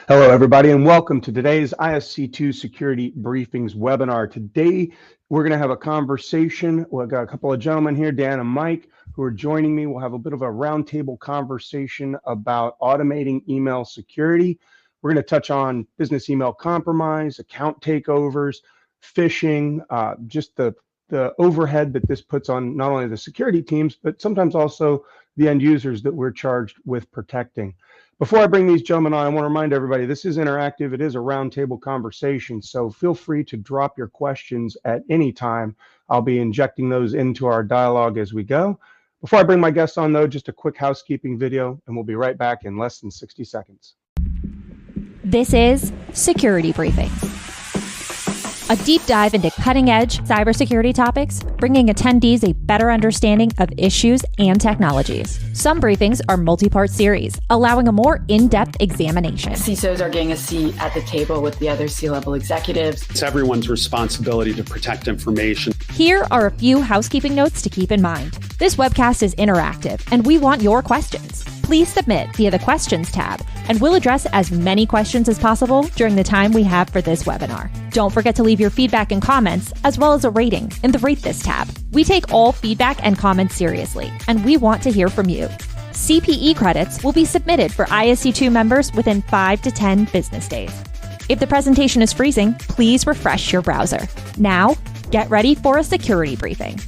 Hello, everybody, and welcome to today's ISC2 Security Briefings webinar. Today, we're going to have a conversation. We've got a couple of gentlemen here, Dan and Mike, who are joining me. We'll have a bit of a roundtable conversation about automating email security. We're going to touch on business email compromise, account takeovers, phishing, just the overhead that this puts on not only the security teams, but sometimes also the end users that we're charged with protecting. Before I bring these gentlemen on, I want to remind everybody this is interactive. It is a roundtable conversation, so feel free to drop your questions at any time. I'll be injecting those into our dialogue as we go. Before I bring my guests on, though, just a quick housekeeping video, and we'll be right back in less than 60 seconds. This is Security Briefings, a deep dive into cutting-edge cybersecurity topics, bringing attendees a better understanding of issues and technologies. Some briefings are multi-part series, allowing a more in-depth examination. CISOs are getting a seat at the table with the other C-level executives. It's everyone's responsibility to protect information. Here are a few housekeeping notes to keep in mind. This webcast is interactive, and we want your questions. Please submit via the Questions tab, and we'll address as many questions as possible during the time we have for this webinar. Don't forget to leave your feedback and comments, as well as a rating in the Rate This tab. We take all feedback and comments seriously, and we want to hear from you. CPE credits will be submitted for ISC2 members within 5 to 10 business days. If the presentation is freezing, please refresh your browser. Now, get ready for a security briefing.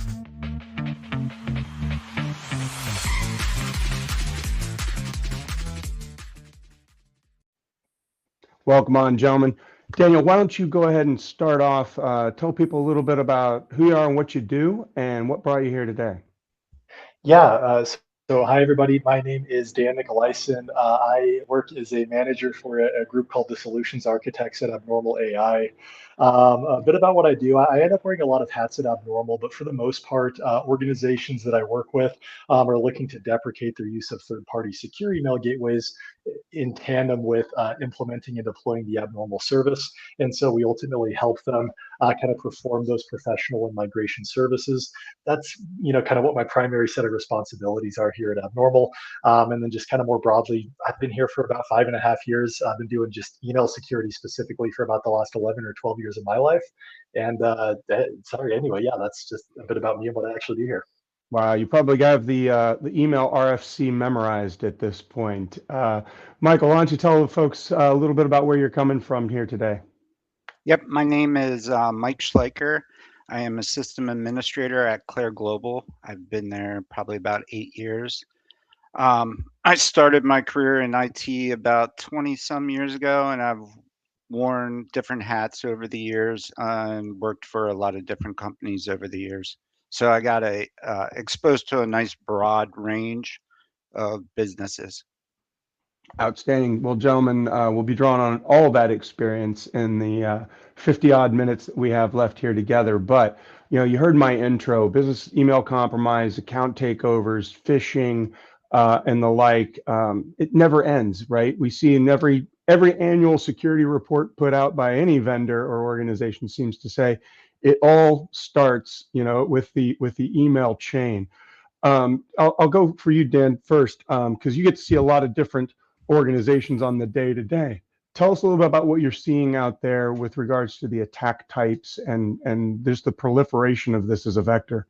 Welcome on, gentlemen. Daniel, why don't you go ahead and start off, tell people a little bit about who you are and what you do and what brought you here today. So hi, everybody. My name is Dan Nicolaisen. I work as a manager for a group called the Solutions Architects at Abnormal.ai. A bit about what I do. I end up wearing a lot of hats at Abnormal, but for the most part, organizations that I work with are looking to deprecate their use of third-party secure email gateways in tandem with implementing and deploying the Abnormal service. And so we ultimately help them kind of perform those professional and migration services. That's kind of what my primary set of responsibilities are here at Abnormal. And then just kind of more broadly, I've been here for about 5.5 years. I've been doing just email security specifically for about the last 11 or 12 years of my life. And anyway, that's just a bit about me and what I actually do here. Wow, you probably have the email RFC memorized at this point. Michael, why don't you tell the folks a little bit about where you're coming from here today? Yep, my name is Mike Schleicher. I am a system administrator at Claire Global. I've been there probably about 8 years. I started my career in IT about 20 some years ago, and I've worn different hats over the years and worked for a lot of different companies over the years. So I got exposed to a nice broad range of businesses. Outstanding. Well, gentlemen, we'll be drawing on all that experience in the 50-odd minutes that we have left here together. But, you heard my intro, business email compromise, account takeovers, phishing, and the like. It never ends, right? We see in every annual security report put out by any vendor or organization seems to say it all starts, with the email chain. I'll go for you, Dan, first, because you get to see a lot of different organizations on the day-to-day. Tell us a little bit about what you're seeing out there with regards to the attack types and there's the proliferation of this as a vector.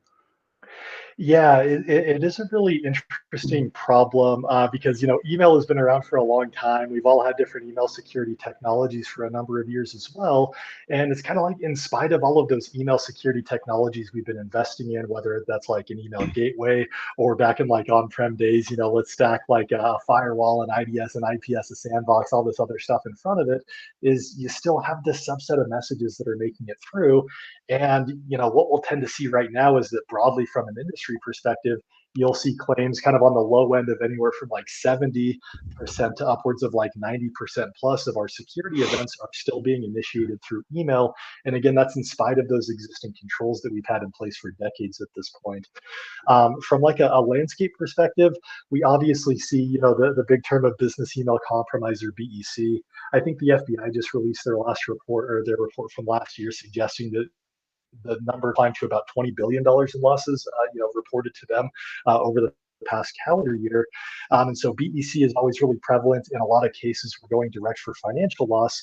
Yeah, it is a really interesting problem because email has been around for a long time. We've all had different email security technologies for a number of years as well, and it's kind of like in spite of all of those email security technologies we've been investing in, whether that's like an email gateway or back in like on-prem days, let's stack like a firewall, an IDS, an IPS, a sandbox, all this other stuff in front of it. Is you still have this subset of messages that are making it through, and what we'll tend to see right now is that broadly from an industry perspective, you'll see claims kind of on the low end of anywhere from like 70% to upwards of like 90% plus of our security events are still being initiated through email. And again, that's in spite of those existing controls that we've had in place for decades at this point. From like a landscape perspective, we obviously see, the big term of business email compromise, or BEC. I think the FBI just released their report from last year suggesting that the number climbed to about $20 billion in losses, reported to them over the past calendar year. And so BEC is always really prevalent. In a lot of cases, we're going direct for financial loss.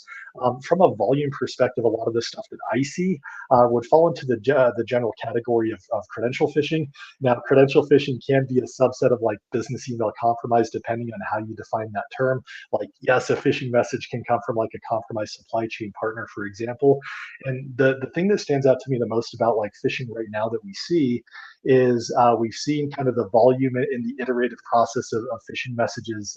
From a volume perspective, a lot of the stuff that I see would fall into the general category of credential phishing. Now, credential phishing can be a subset of like business email compromise, depending on how you define that term. Like, yes, a phishing message can come from like a compromised supply chain partner, for example. And the thing that stands out to me the most about like phishing right now that we see is we've seen kind of the volume in the iterative process of phishing messages,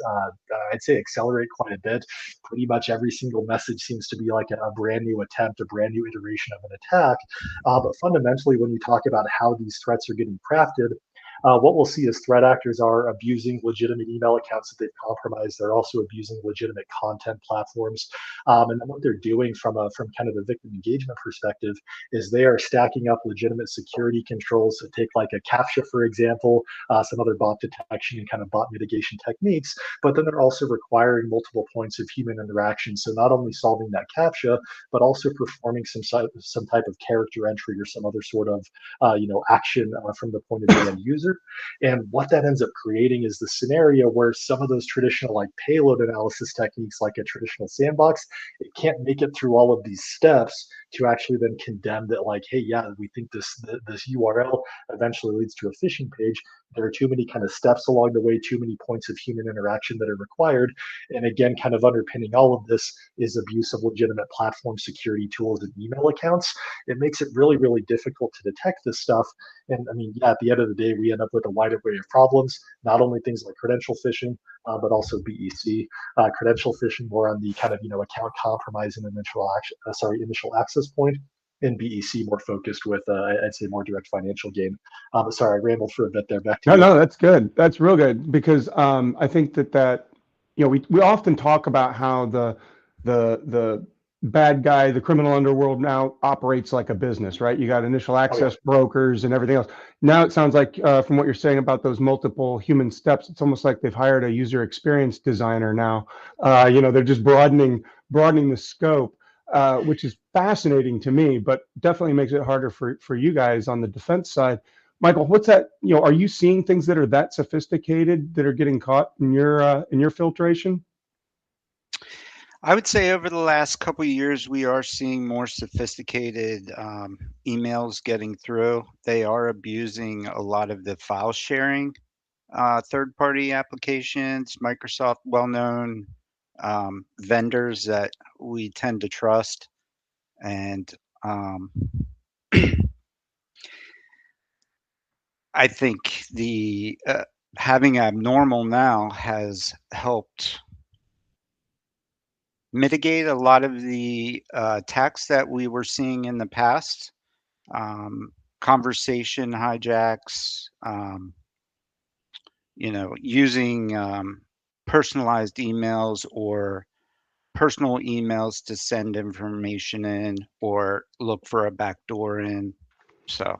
I'd say, accelerate quite a bit. Pretty much every single message seems to be like a brand new attempt, a brand new iteration of an attack. But fundamentally, when you talk about how these threats are getting crafted, what we'll see is threat actors are abusing legitimate email accounts that they've compromised. They're also abusing legitimate content platforms. And then what they're doing from kind of the victim engagement perspective is they are stacking up legitimate security controls. So take like a CAPTCHA, for example, some other bot detection and kind of bot mitigation techniques, but then they're also requiring multiple points of human interaction. So not only solving that CAPTCHA, but also performing some type of character entry or some other sort of action from the point of the end user. And what that ends up creating is the scenario where some of those traditional like payload analysis techniques, like a traditional sandbox, it can't make it through all of these steps to actually then condemn that, like, hey, yeah, we think this URL eventually leads to a phishing page. There are too many kind of steps along the way, too many points of human interaction that are required. And again, kind of underpinning all of this is abuse of legitimate platform security tools and email accounts. It makes it really, really difficult to detect this stuff. And I mean, yeah, at the end of the day, we end up with a wide array of problems, not only things like credential phishing, but also BEC. Credential phishing more on the kind of, account compromise and initial access point, and BEC more focused with, I'd say, more direct financial gain. Sorry, I rambled for a bit there. Back to you. No, that's good. That's real good, because I think that we often talk about how the bad guy, the criminal underworld, now operates like a business, right? You got initial access brokers and everything else. Now it sounds like from what you're saying about those multiple human steps, it's almost like they've hired a user experience designer now. They're just broadening the scope, which is fascinating to me, but definitely makes it harder for you guys on the defense side. Michael, what's that? Are you seeing things that are that sophisticated that are getting caught in your filtration? I would say over the last couple of years, we are seeing more sophisticated emails getting through. They are abusing a lot of the file sharing third-party applications, Microsoft, well-known vendors that we tend to trust. And I think the having Abnormal now has helped mitigate a lot of the attacks that we were seeing in the past. Conversation hijacks, using personalized emails or personal emails to send information in or look for a backdoor in. So.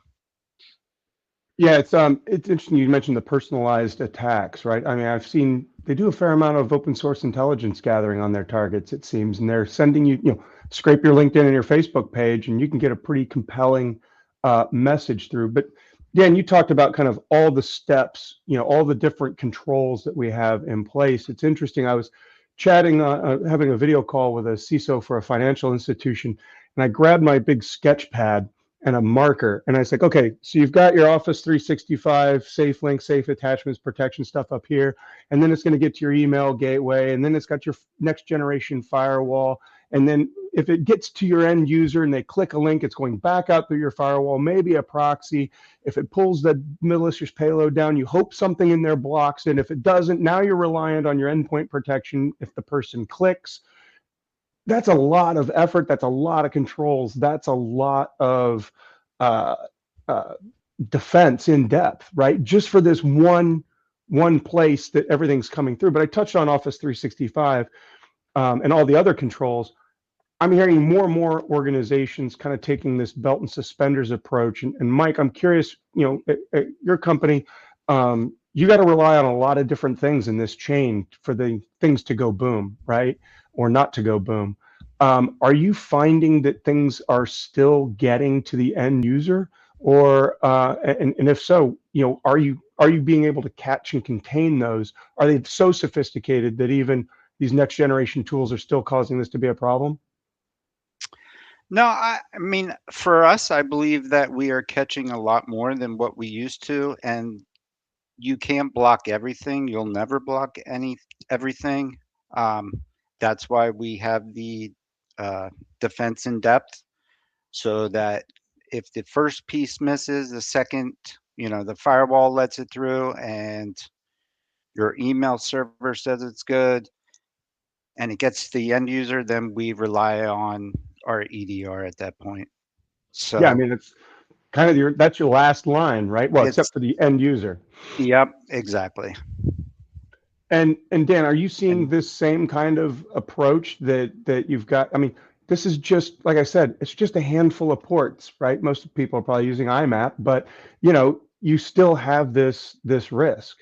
Yeah, it's interesting you mentioned the personalized attacks, right? I mean, I've seen they do a fair amount of open source intelligence gathering on their targets, it seems, and they're sending you, scrape your LinkedIn and your Facebook page, and you can get a pretty compelling message through. But Dan, you talked about kind of all the steps, all the different controls that we have in place. It's interesting. I was chatting, having a video call with a CISO for a financial institution, and I grabbed my big sketch pad and a marker. And I was like, okay, so you've got your Office 365, safe links, safe attachments, protection stuff up here. And then it's going to get to your email gateway. And then it's got your next generation firewall. And then if it gets to your end user and they click a link, it's going back out through your firewall, maybe a proxy. If it pulls the malicious payload down, you hope something in there blocks it. If it doesn't, now you're reliant on your endpoint protection. If the person clicks, that's a lot of effort. That's a lot of controls. That's a lot of defense in depth, right? Just for this one place that everything's coming through. But I touched on Office 365 and all the other controls. I'm hearing more and more organizations kind of taking this belt and suspenders approach. And Mike, I'm curious, at your company, you got to rely on a lot of different things in this chain for the things to go boom, right? Or not to go boom. Are you finding that things are still getting to the end user, or and if so, are are you being able to catch and contain those? Are they so sophisticated that even these next generation tools are still causing this to be a problem? No, I mean, for us, I believe that we are catching a lot more than what we used to, and you can't block everything. You'll never block everything. Um, that's why we have the defense in depth, so that if the first piece misses, the second, the firewall lets it through, and your email server says it's good, and it gets to the end user, then we rely on our EDR at that point. Yeah, I So mean, it's kind of that's your last line, right? Well, it's except for the end user. yep, exactly. And Dan, are you seeing And this same kind of approach that you've got? I mean, this is just, like I said, it's just a handful of ports, right? Most people are probably using IMAP, but you still have this risk.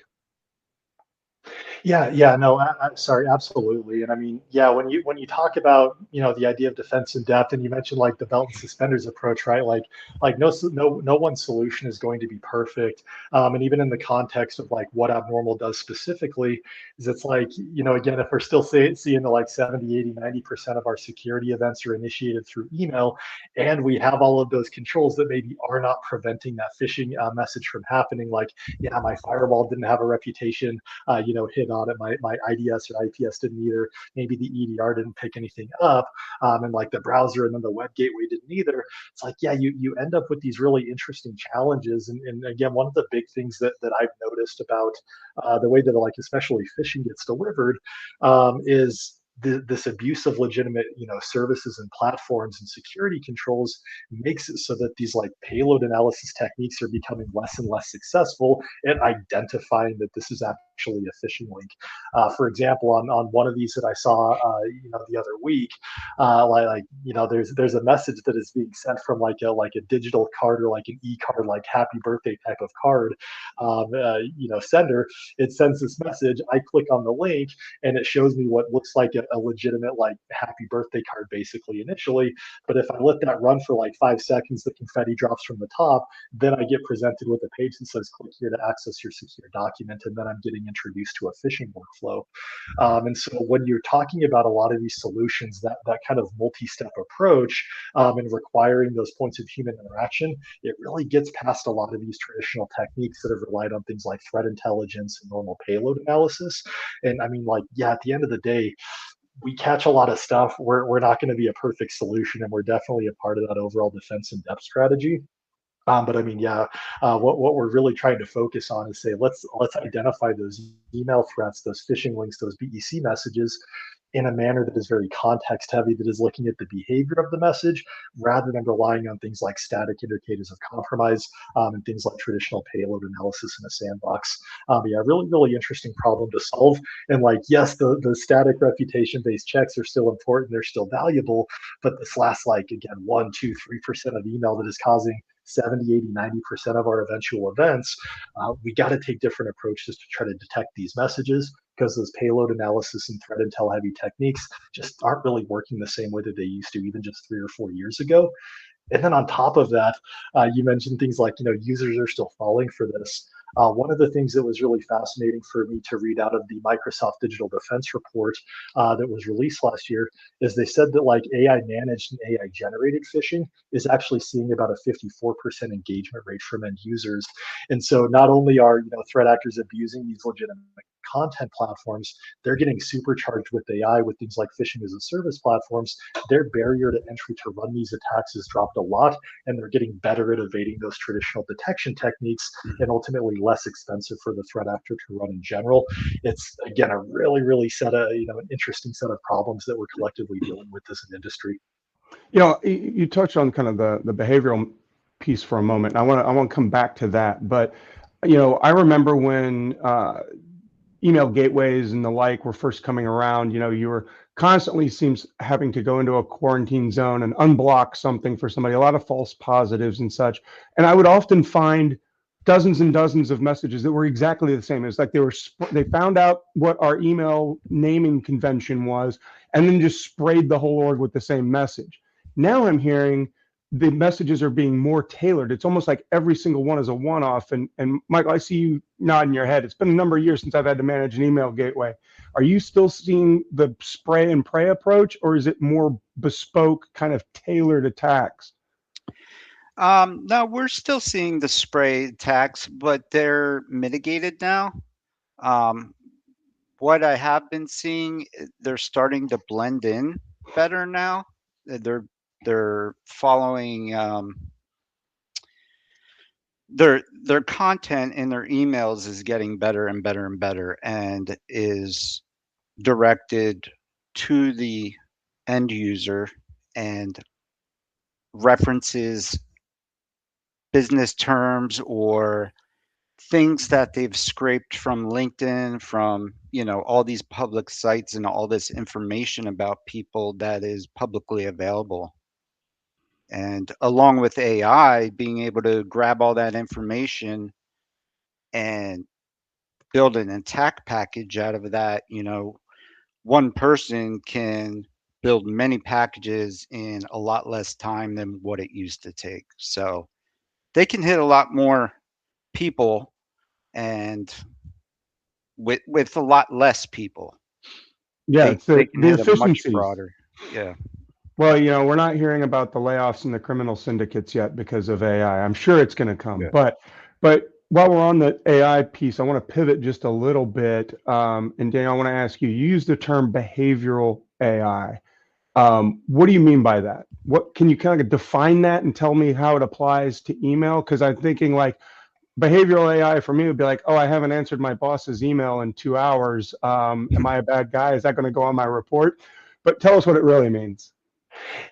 Yeah, no, sorry, absolutely. And I mean, yeah, when you talk about the idea of defense in depth, and you mentioned like the belt and suspenders approach, right? Like no one solution is going to be perfect. And even in the context of like what abnormal does specifically, is it's like again, if we're still seeing the like 70, 80, 90% of our security events are initiated through email, and we have all of those controls that maybe are not preventing that phishing message from happening. Like, yeah, my firewall didn't have a reputation hit on it. My IDS or IPS didn't either. Maybe the EDR didn't pick anything up, and like the browser and then the web gateway didn't either. It's like, yeah, you end up with these really interesting challenges. And again, one of the big things that I've noticed about the way that like especially phishing gets delivered is this abuse of legitimate services and platforms and security controls makes it so that these like payload analysis techniques are becoming less and less successful at identifying that this is actually a phishing link. For example, on one of these that I saw the other week, there's a message that is being sent from like a digital card or like an e-card, like happy birthday type of card sender. It sends this message, I click on the link, and it shows me what looks like a legitimate like happy birthday card basically initially. But if I let that run for like 5 seconds, the confetti drops from the top, then I get presented with a page that says click here to access your secure document, and then I'm getting introduced to a phishing workflow. And so when you're talking about a lot of these solutions, that kind of multi-step approach, and requiring those points of human interaction, it really gets past a lot of these traditional techniques that have relied on things like threat intelligence and normal payload analysis. And I mean, like, yeah, at the end of the day, we catch a lot of stuff. We're not going to be a perfect solution, and we're definitely a part of that overall defense in depth strategy. But I mean, yeah, what we're really trying to focus on is say let's identify those email threats, those phishing links, those BEC messages in a manner that is very context heavy, that is looking at the behavior of the message rather than relying on things like static indicators of compromise, and things like traditional payload analysis in a sandbox. Yeah, really interesting problem to solve. And like, yes, the static reputation based checks are still important, they're still valuable, but this last like again 1, 2, 3% of email that is causing 70, 80, 90% of our eventual events, we got to take different approaches to try to detect these messages, because those payload analysis and threat intel heavy techniques just aren't really working the same way that they used to even just 3 or 4 years ago. And then on top of that, you mentioned things like, users are still falling for this. One of the things that was really fascinating for me to read out of the Microsoft Digital Defense report that was released last year is they said that like AI managed and AI generated phishing is actually seeing about a 54% engagement rate from end users. And so not only are threat actors abusing these legitimate content platforms, they're getting supercharged with AI with things like phishing as a service platforms. Their barrier to entry to run these attacks has dropped a lot, and they're getting better at evading those traditional detection techniques, and ultimately less expensive for the threat actor to run in general. It's again a really an interesting set of problems that we're collectively dealing with as an industry. You touched on kind of the behavioral piece for a moment. And I want to come back to that, but I remember when email gateways and the like were first coming around, you were constantly seems having to go into a quarantine zone and unblock something for somebody, a lot of false positives and such. And I would often find dozens and dozens of messages that were exactly the same. It's like they found out what our email naming convention was and then just sprayed the whole org with the same message. Now I'm hearing the messages are being more tailored. It's almost like every single one is a one-off. And Michael, I see you nodding your head. It's been a number of years since I've had to manage an email gateway. Are you still seeing the spray and pray approach, or is it more bespoke, kind of tailored attacks? No, we're still seeing the spray attacks, but they're mitigated now. Um, what I have been seeing, they're starting to blend in better now. They're following their content in their emails is getting better and better and better, and is directed to the end user and references business terms or things that they've scraped from LinkedIn, from, all these public sites and all this information about people that is publicly available. And along with AI, being able to grab all that information and build an attack package out of that, one person can build many packages in a lot less time than what it used to take. So they can hit a lot more people and with a lot less people. Yeah, it's They the can the hit a much efficiencies. broader. Yeah. Well, we're not hearing about the layoffs and the criminal syndicates yet because of AI. I'm sure it's going to come. Yeah. But while we're on the AI piece, I want to pivot just a little bit. And Daniel, I want to ask you, you use the term behavioral AI. What do you mean by that? What can you kind of define that and tell me how it applies to email? Because I'm thinking like behavioral AI for me would be like, oh, I haven't answered my boss's email in 2 hours. Am I a bad guy? Is that going to go on my report? But tell us what it really means.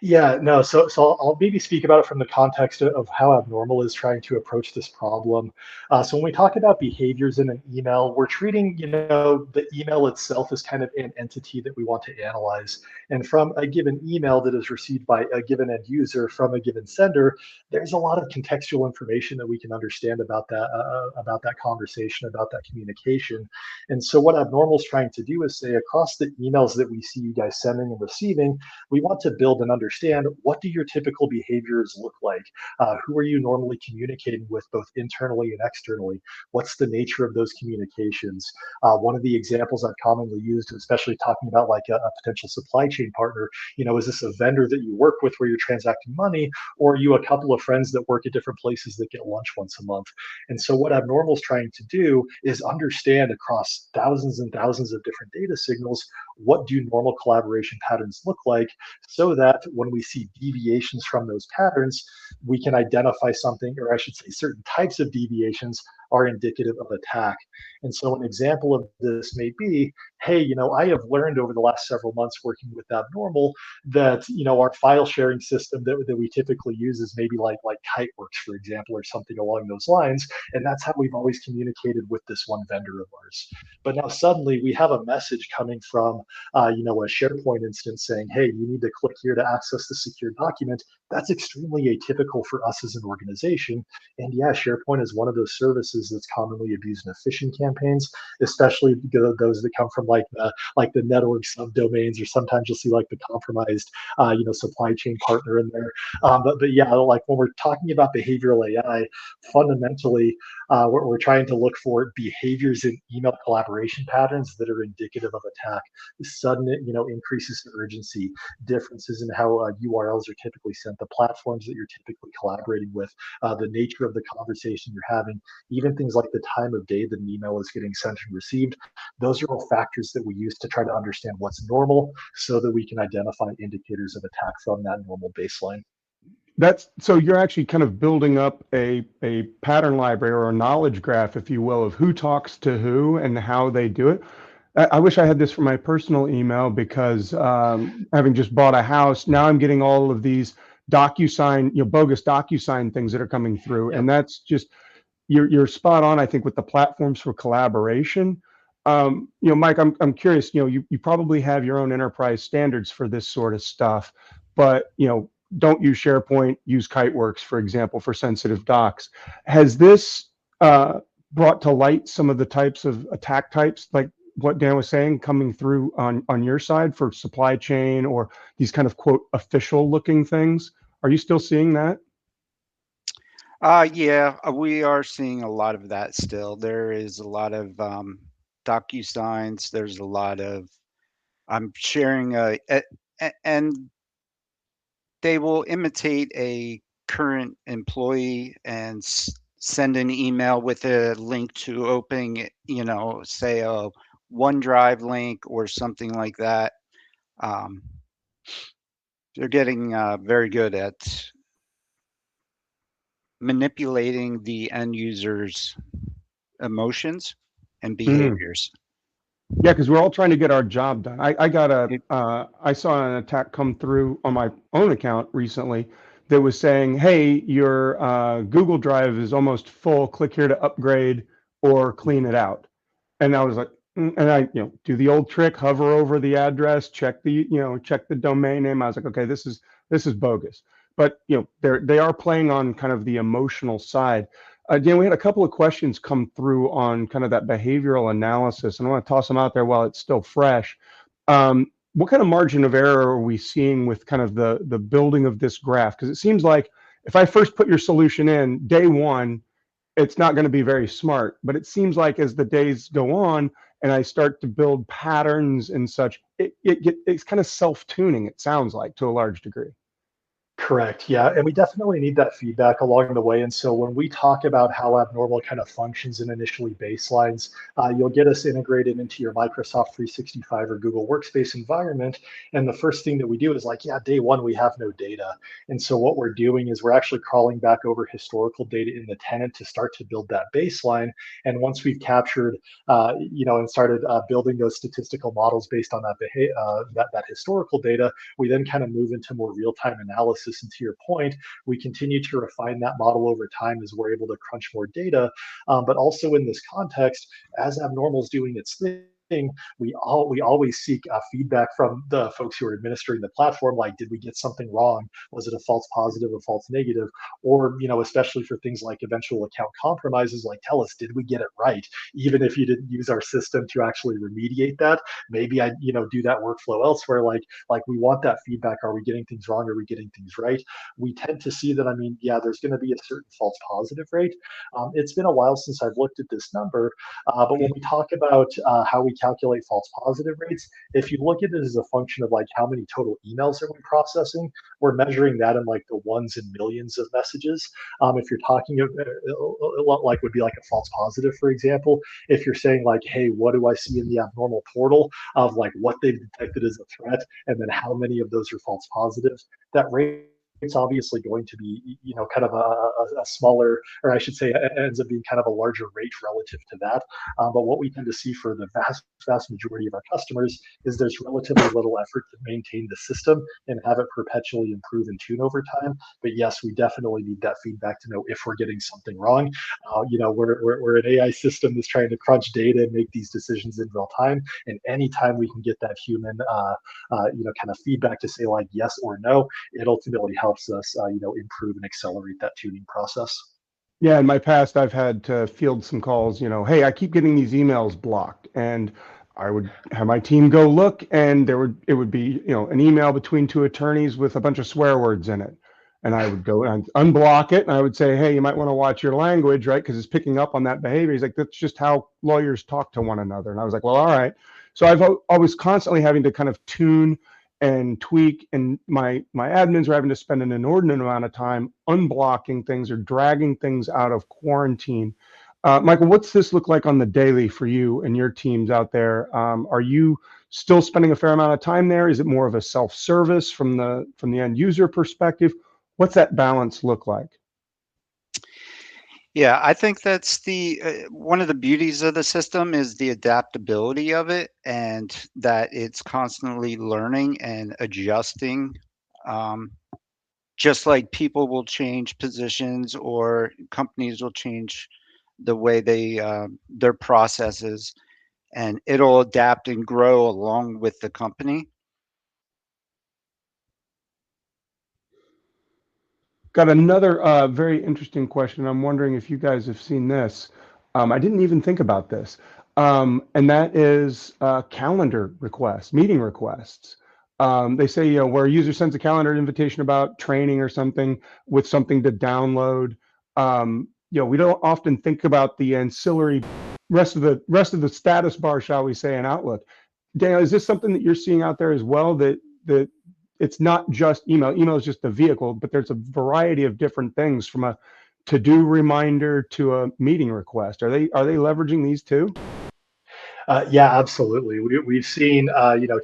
Yeah, no. So I'll maybe speak about it from the context of how Abnormal is trying to approach this problem. So when we talk about behaviors in an email, we're treating, the email itself as kind of an entity that we want to analyze. And from a given email that is received by a given end user from a given sender, there's a lot of contextual information that we can understand about that conversation, about that communication. And so what Abnormal is trying to do is say across the emails that we see you guys sending and receiving, we want to build and understand, what do your typical behaviors look like? Who are you normally communicating with, both internally and externally? What's the nature of those communications? One of the examples I've commonly used, especially talking about like a potential supply chain partner, is this a vendor that you work with where you're transacting money, or are you a couple of friends that work at different places that get lunch once a month? And so what Abnormal is trying to do is understand across thousands and thousands of different data signals, what do normal collaboration patterns look like, so that when we see deviations from those patterns, we can identify something, or I should say certain types of deviations are indicative of attack. And so an example of this may be, hey, I have learned over the last several months working with Abnormal that, our file sharing system that we typically use is maybe like Kiteworks, for example, or something along those lines. And that's how we've always communicated with this one vendor of ours. But now suddenly we have a message coming from, a SharePoint instance saying, hey, you need to click here to access the secure document. That's extremely atypical for us as an organization. And yeah, SharePoint is one of those services that's commonly abused in phishing campaigns, especially those that come from like the network subdomains, or sometimes you'll see like the compromised, supply chain partner in there. But yeah, like when we're talking about behavioral AI, fundamentally, we're trying to look for behaviors in email collaboration patterns that are indicative of attack. Sudden, increases in urgency, differences in how URLs are typically sent, the platforms that you're typically collaborating with, the nature of the conversation you're having, even things like the time of day that an email is getting sent and received. Those are all factors that we use to try to understand what's normal, so that we can identify indicators of attack from that normal baseline. That's so you're actually kind of building up a pattern library or a knowledge graph, if you will, of who talks to who and how they do it. I wish I had this for my personal email, because having just bought a house, now I'm getting all of these DocuSign, bogus DocuSign things that are coming through. Yep. And that's just, you're spot on, I think, with the platforms for collaboration. Mike, I'm curious, you probably have your own enterprise standards for this sort of stuff, but, don't use SharePoint, use Kiteworks, for example, for sensitive docs. Has this brought to light some of the types of attack types, like what Dan was saying, coming through on your side for supply chain, or these kind of quote official looking things? Are you still seeing that? Yeah, we are seeing a lot of that still. There is a lot of DocuSigns. There's a lot of I'm sharing and they will imitate a current employee and send an email with a link to opening, say a OneDrive link or something like that. Um, they're getting very good at manipulating the end user's emotions and Mhm. behaviors. Yeah, because we're all trying to get our job done. I got It- I saw an attack come through on my own account recently that was saying, "Hey, your Google Drive is almost full. Click here to upgrade or clean it out." And I was like, and I, do the old trick, hover over the address, check the domain name. I was like, okay, this is bogus. But they are playing on kind of the emotional side. Dan, we had a couple of questions come through on kind of that behavioral analysis, and I want to toss them out there while it's still fresh. What kind of margin of error are we seeing with kind of the building of this graph? Because it seems like if I first put your solution in day one, it's not going to be very smart. But it seems like as the days go on and I start to build patterns and such, it's kind of self-tuning, it sounds like, to a large degree. Correct. Yeah. And we definitely need that feedback along the way. And so when we talk about how abnormal kind of functions in initially baselines, you'll get us integrated into your Microsoft 365 or Google Workspace environment. And the first thing that we do is like, yeah, day one, we have no data. And so what we're doing is we're actually crawling back over historical data in the tenant to start to build that baseline. And once we've captured, and started building those statistical models based on that historical data, we then kind of move into more real-time analysis. And to your point, we continue to refine that model over time as we're able to crunch more data. But also in this context, as abnormal is doing its thing, we always seek feedback from the folks who are administering the platform. Like, did we get something wrong? Was it a false positive, a false negative? Or especially for things like eventual account compromises, like tell us, did we get it right? Even if you didn't use our system to actually remediate that, maybe I do that workflow elsewhere. Like we want that feedback. Are we getting things wrong? Are we getting things right? We tend to see that. I mean, yeah, there's going to be a certain false positive rate. It's been a while since I've looked at this number, but when we talk about how we calculate false positive rates, if you look at it as a function of like how many total emails are we processing, we're measuring that in like the ones and millions of messages. If you're talking like would be like a false positive, for example, if you're saying like, hey, what do I see in the abnormal portal of like what they've detected as a threat, and then how many of those are false positives, that rate it's obviously going to be, kind of a smaller, or I should say, it ends up being kind of a larger rate relative to that. But what we tend to see for the vast majority of our customers is there's relatively little effort to maintain the system and have it perpetually improve and tune over time. But yes, we definitely need that feedback to know if we're getting something wrong. We're an AI system that's trying to crunch data and make these decisions in real time. And anytime we can get that human, kind of feedback to say like yes or no, it ultimately helps us, improve and accelerate that tuning process. Yeah, in my past, I've had to field some calls, hey, I keep getting these emails blocked. And I would have my team go look, and it would be, an email between two attorneys with a bunch of swear words in it. And I would go and unblock it, and I would say, hey, you might want to watch your language, right? Because it's picking up on that behavior. He's like, that's just how lawyers talk to one another. And I was like, well, all right. So I've always constantly having to kind of tune and tweak, and my admins are having to spend an inordinate amount of time unblocking things or dragging things out of quarantine. Michael, what's this look like on the daily for you and your teams out there? Are you still spending a fair amount of time there? Is it more of a self-service from the end user perspective? What's that balance look like? Yeah, I think that's the one of the beauties of the system is the adaptability of it, and that it's constantly learning and adjusting. Um, just like people will change positions or companies will change the way their processes, and it'll adapt and grow along with the company. Got another very interesting question. I'm wondering if you guys have seen this. I didn't even think about this. And that is calendar requests, meeting requests. They say, where a user sends a calendar invitation about training or something with something to download. We don't often think about the ancillary rest of the status bar, shall we say, in Outlook. Daniel, is this something that you're seeing out there as well? That it's not just email. Email is just the vehicle, but there's a variety of different things, from a to-do reminder to a meeting request. Are they leveraging these too? Yeah, absolutely. We've seen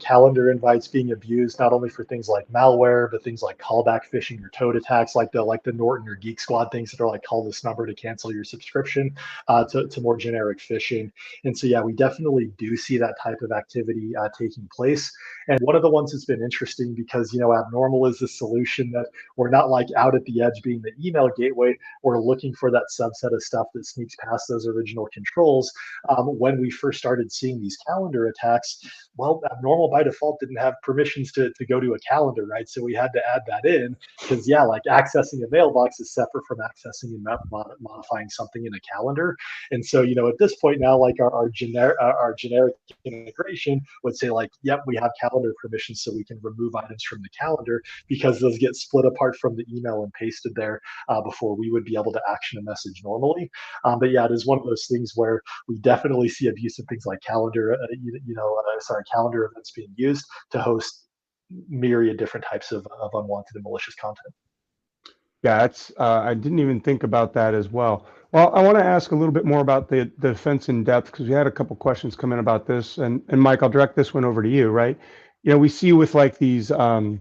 calendar invites being abused not only for things like malware, but things like callback phishing or toad attacks, like the Norton or Geek Squad things that are like, call this number to cancel your subscription, to more generic phishing. And so yeah, we definitely do see that type of activity taking place. And one of the ones that's been interesting, because Abnormal is the solution that we're not like out at the edge being the email gateway. We're looking for that subset of stuff that sneaks past those original controls. When we first started seeing these calendar attacks, well, Abnormal by default didn't have permissions to go to a calendar, right? So we had to add that in, because yeah, like accessing a mailbox is separate from accessing and modifying something in a calendar. And so at this point now, like our generic integration would say like, yep, we have calendar permissions, so we can remove items from the calendar, because those get split apart from the email and pasted there before we would be able to action a message normally. But yeah, it is one of those things where we definitely see abuse of things like calendar events being used to host myriad different types of unwanted and malicious content. Yeah, I didn't even think about that as well. Well, I want to ask a little bit more about the defense in depth, because we had a couple questions come in about this, and Mike, I'll direct this one over to you, right? We see with like these risk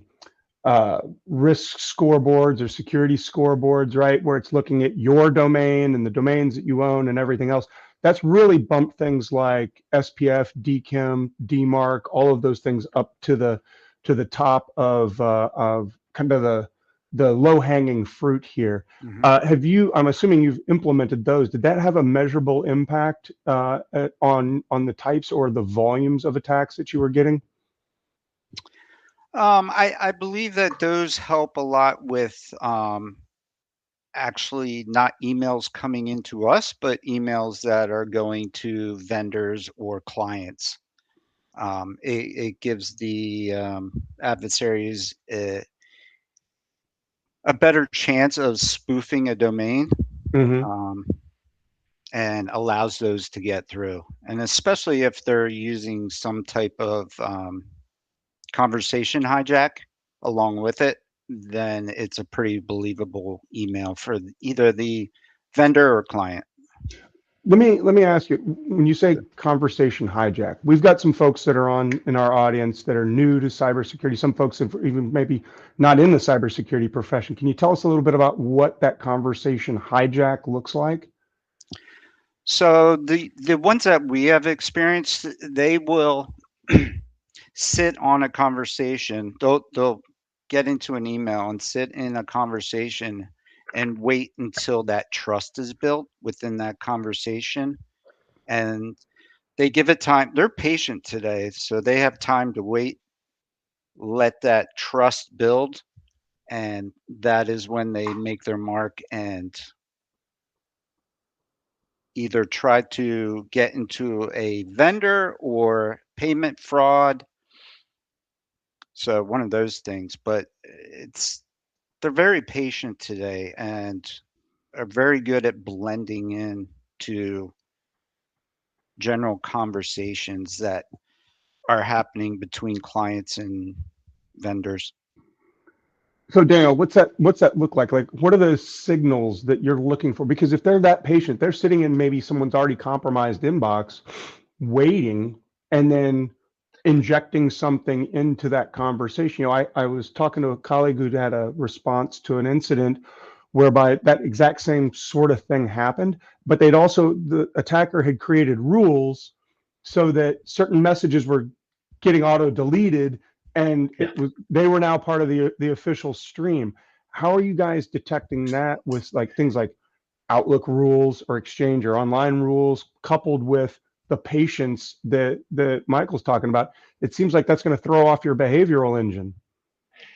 scoreboards or security scoreboards, right, where it's looking at your domain and the domains that you own and everything else. That's really bumped things like SPF, DKIM, DMARC, all of those things up to the top of kind of the low-hanging fruit here. I'm assuming you've implemented those. Did that have a measurable impact on the types or the volumes of attacks that you were getting? I believe that those help a lot with actually not emails coming into us, but emails that are going to vendors or clients. It gives the adversaries a better chance of spoofing a domain, um, and allows those to get through. And especially if they're using some type of conversation hijack along with it, then it's a pretty believable email for either the vendor or client. Let me ask you, when you say conversation hijack, we've got some folks that are on in our audience that are new to cybersecurity. Some folks have even maybe not in the cybersecurity profession. Can you tell us a little bit about what that conversation hijack looks like? So the ones that we have experienced, they will sit on a conversation. They'll get into an email and sit in a conversation and wait until that trust is built within that conversation. And they give it time. They're patient today, so they have time to wait, let that trust build, and that is when they make their mark and either try to get into a vendor or payment fraud. So one of those things, but they're very patient today and are very good at blending in to general conversations that are happening between clients and vendors. So Daniel, what's that look like? Like, what are the signals that you're looking for? Because if they're that patient, they're sitting in maybe someone's already compromised inbox, waiting, and then injecting something into that conversation. I was talking to a colleague who had a response to an incident whereby that exact same sort of thing happened, but the attacker had created rules so that certain messages were getting auto deleted, and they were now part of the official stream. How are you guys detecting that with like things like Outlook rules or Exchange or online rules, coupled with the patience that Michael's talking about? It seems like that's going to throw off your behavioral engine.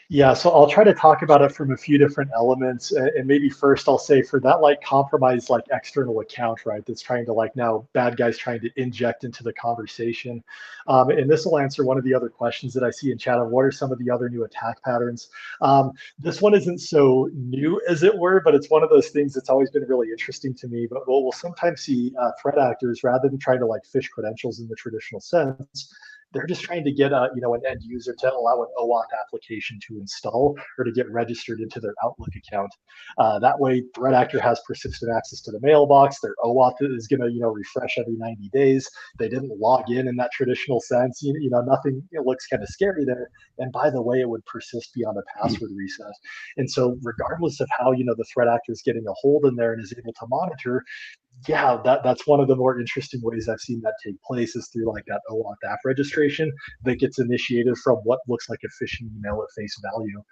Yeah, so I'll try to talk about it from a few different elements. And maybe first I'll say for that like compromised like external account, right? That's trying to like now bad guys trying to inject into the conversation. And this will answer one of the other questions that I see in chat of what are some of the other new attack patterns. This one isn't so new as it were, but it's one of those things that's always been really interesting to me. But we'll sometimes see threat actors rather than trying to like fish credentials in the traditional sense, they're just trying to get a an end user to allow an OAuth application to install or to get registered into their Outlook account. That way, threat actor has persistent access to the mailbox. Their OAuth is going to refresh every 90 days. They didn't log in that traditional sense. Nothing looks kind of scary there. And by the way, it would persist beyond a password reset. And so, regardless of how the threat actor is getting a hold in there and is able to monitor, yeah, that's one of the more interesting ways I've seen that take place is through like that OAuth app registration that gets initiated from what looks like a phishing email at face value.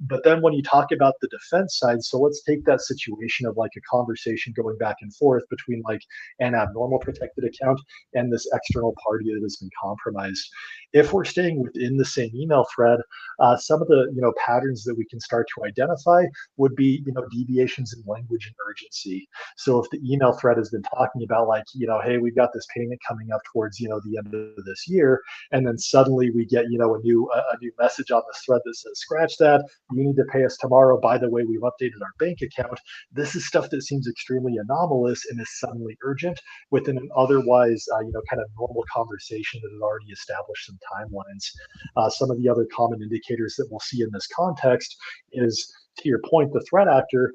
But then when you talk about the defense side, so let's take that situation of like a conversation going back and forth between like an abnormal protected account and this external party that has been compromised. If we're staying within the same email thread, some of the patterns that we can start to identify would be deviations in language and urgency. So if the email thread has been talking about like, hey, we've got this payment coming up towards, the end of this year, and then suddenly we get, a new message on this thread that says, scratch that, you need to pay us tomorrow. By the way, we've updated our bank account. This is stuff that seems extremely anomalous and is suddenly urgent within an otherwise, kind of normal conversation that had already established some timelines. Some of the other common indicators that we'll see in this context is, to your point, the threat actor,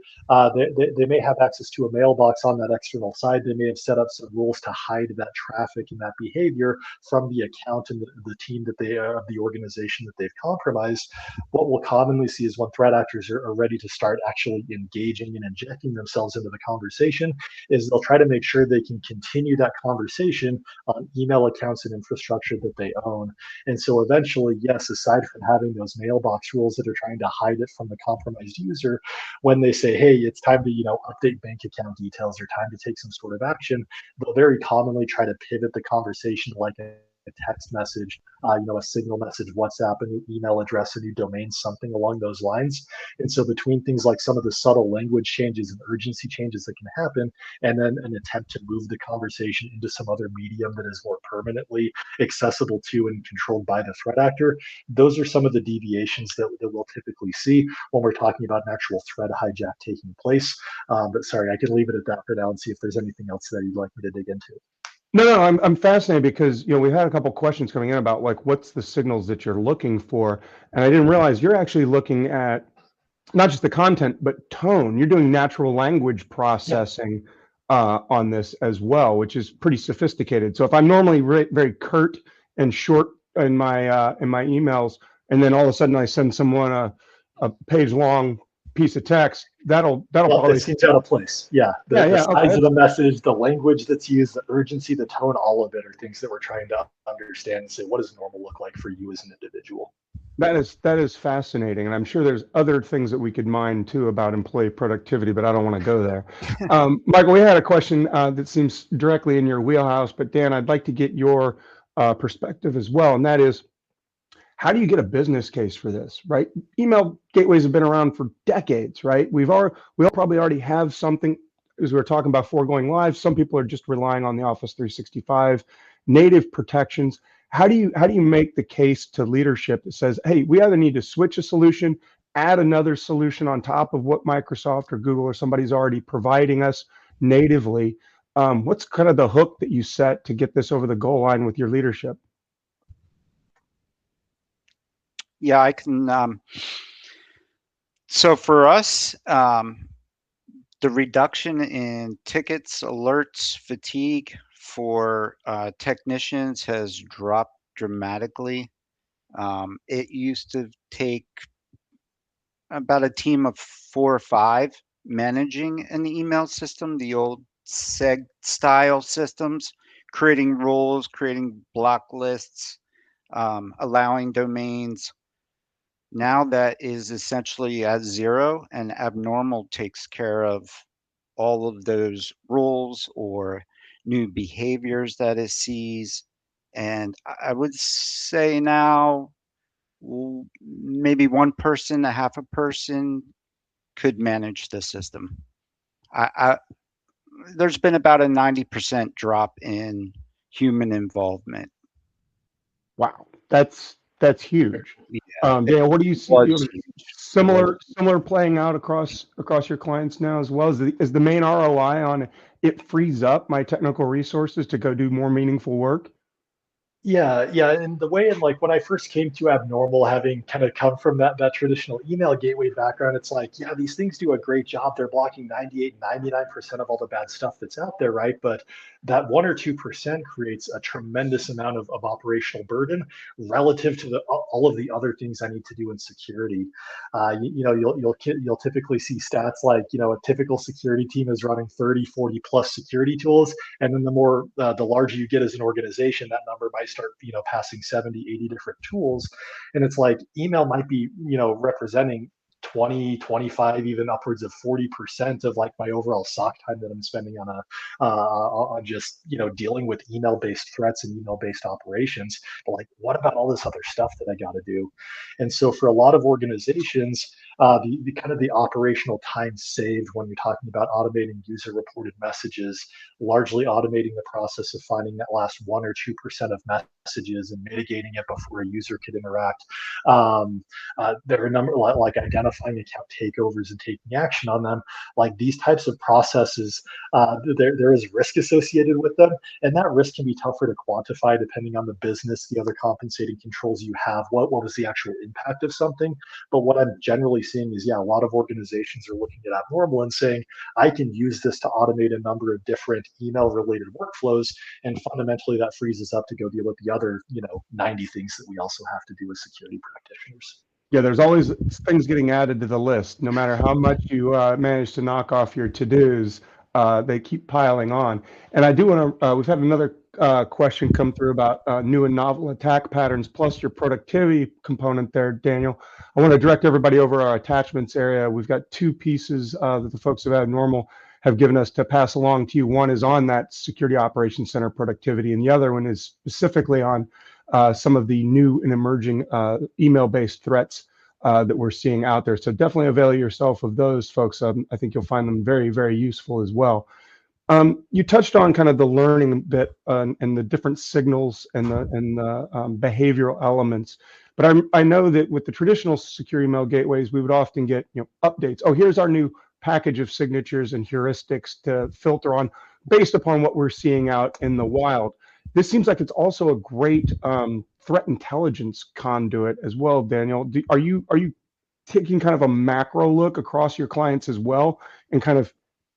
they may have access to a mailbox on that external side. They may have set up some rules to hide that traffic and that behavior from the account and the team that they of the organization that they've compromised. What we'll commonly see is when threat actors are ready to start actually engaging and injecting themselves into the conversation, is they'll try to make sure they can continue that conversation on email accounts and infrastructure that they own. And so eventually, yes, aside from having those mailbox rules that are trying to hide it from the compromised user, when they say, hey, it's time to update bank account details or time to take some sort of action, they'll very commonly try to pivot the conversation to like a text message, a signal message, WhatsApp, a new email address, a new domain, something along those lines. And so between things like some of the subtle language changes and urgency changes that can happen, and then an attempt to move the conversation into some other medium that is more permanently accessible to and controlled by the threat actor, those are some of the deviations that we'll typically see when we're talking about an actual threat hijack taking place. But sorry, I can leave it at that for now and see if there's anything else that you'd like me to dig into. No, I'm fascinated because we had a couple questions coming in about like what's the signals that you're looking for, and I didn't realize you're actually looking at not just the content but tone. You're doing natural language processing on this as well, which is pretty sophisticated. So if I'm normally very curt and short in my emails, and then all of a sudden I send someone a page long piece of text, that'll It probably seems out of place. Yeah, the size okay. of the message, the language that's used, the urgency, the tone, all of it are things that we're trying to understand and say, what does normal look like for you as an individual? That is fascinating, and I'm sure there's other things that we could mine too about employee productivity, but I don't want to go there. Michael, we had a question that seems directly in your wheelhouse, but Dan, I'd like to get your perspective as well, and that is, how do you get a business case for this, right? Email gateways have been around for decades, right? We all probably already have something, as we were talking about before going live. Some people are just relying on the Office 365 native protections. How do you make the case to leadership that says, hey, we either need to switch a solution, add another solution on top of what Microsoft or Google or somebody's already providing us natively? What's kind of the hook that you set to get this over the goal line with your leadership? Yeah, I can. So for us, the reduction in tickets, alerts, fatigue for technicians has dropped dramatically. It used to take about a team of 4 or 5 managing an email system, the old seg style systems, creating roles, creating block lists, allowing domains. Now that is essentially at 0, and abnormal takes care of all of those rules or new behaviors that it sees. And I would say now maybe one person, a half a person could manage the system. I there's been about a 90% drop in human involvement. Wow, that's huge. Yeah, Daniel, what do you see? You was have huge. It was. similar playing out across your clients now as well? Is the main ROI on it frees up my technical resources to go do more meaningful work? Yeah, yeah, and the way, and like when I first came to Abnormal, having kind of come from that traditional email gateway background, it's like, yeah, these things do a great job. They're blocking 98, 99% of all the bad stuff that's out there, right? But that 1 or 2% creates a tremendous amount of operational burden relative to all of the other things I need to do in security. You'll typically see stats like, a typical security team is running 30, 40 plus security tools, and then the larger you get as an organization, that number might start passing 70, 80 different tools. And it's like email might be representing 20, 25, even upwards of 40% of like my overall SOC time that I'm spending on just dealing with email based threats and email based operations. But like, what about all this other stuff that I got to do? And so for a lot of organizations, the kind of the operational time saved when you're talking about automating user reported messages, largely automating the process of finding that last 1 or 2% of messages and mitigating it before a user could interact. There are a number like identifying account takeovers and taking action on them. Like these types of processes, there is risk associated with them, and that risk can be tougher to quantify depending on the business, the other compensating controls you have. What was the actual impact of something? But what I'm generally seeing is, yeah, a lot of organizations are looking at Abnormal and saying, I can use this to automate a number of different email related workflows. And fundamentally, that frees us up to go deal with the other, 90 things that we also have to do as security practitioners. Yeah, there's always things getting added to the list. No matter how much you manage to knock off your to-dos, they keep piling on. And I do want to, we've had another question come through about new and novel attack patterns, plus your productivity component there, Daniel. I want to direct everybody over our attachments area. We've got two pieces that the folks of Abnormal have given us to pass along to you. One is on that Security Operations Center productivity, and the other one is specifically on some of the new and emerging email-based threats that we're seeing out there. So definitely avail yourself of those, folks. I think you'll find them very, very useful as well. You touched on kind of the learning bit and the different signals and the behavioral elements. But I know that with the traditional secure email gateways, we would often get updates. Oh, here's our new package of signatures and heuristics to filter on based upon what we're seeing out in the wild. This seems like it's also a great threat intelligence conduit as well, Daniel. Are you taking kind of a macro look across your clients as well and kind of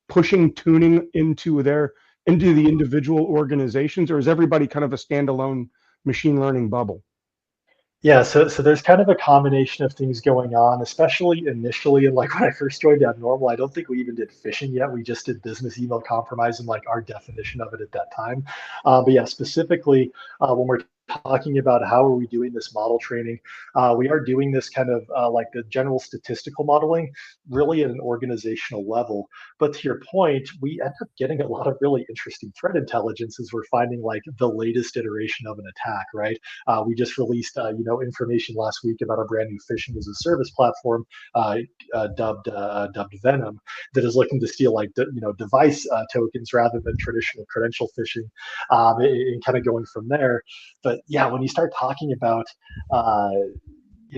pushing tuning into the individual organizations, or is everybody kind of a standalone machine learning bubble? Yeah, so there's kind of a combination of things going on, especially initially. And like when I first joined Abnormal, I don't think we even did phishing yet. We just did business email compromise and like our definition of it at that time. But yeah, specifically when we're talking about how are we doing this model training, we are doing this kind of like the general statistical modeling, really at an organizational level. But to your point, we end up getting a lot of really interesting threat intelligence as we're finding like the latest iteration of an attack, right? We just released, information last week about a brand new phishing as a service platform dubbed Venom that is looking to steal like device tokens rather than traditional credential phishing, and kind of going from there. But yeah, when you start talking about